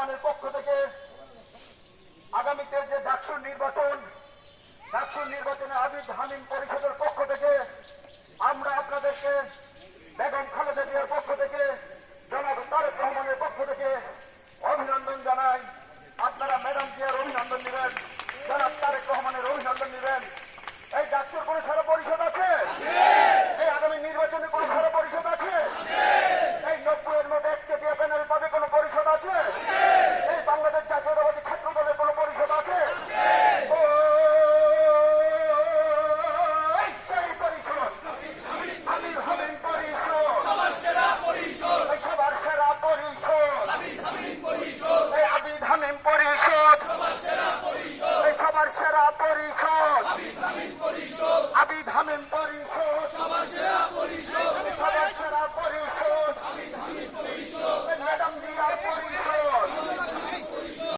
রহমানের পক্ষ থেকে আগামীতে যে ডাকসুর নির্বাচনে আবিদ হামিম পরিষদের পক্ষ থেকে আমরা আপনাদেরকে বেগম খালেদা জিয়ার পক্ষ থেকে জনাব তারেক রহমানের পক্ষ থেকে অভিনন্দন জানাই। আপনারা ম্যাডাম জিয়ার অভিনন্দন নেবেন, জনাব তারেক রহমানের অভিনন্দন নেবেন। এই ডাকসুর কোনো সারা পরিষদ আছে? এই আগামী নির্বাচনে কোনো সারা পরিষদ আছে? এই 90-এর মধ্যে একচেটিয়া প্যানেল পাবে কোনো পরিষদ আছে? এই বাংলাদেশ জাতীয়তাবাদী ছাত্র দলের কোনো পরিষদ আছে? সবার সেরা পরিষদ আবিদ হামিম পরিষদ, আবিদ হামিম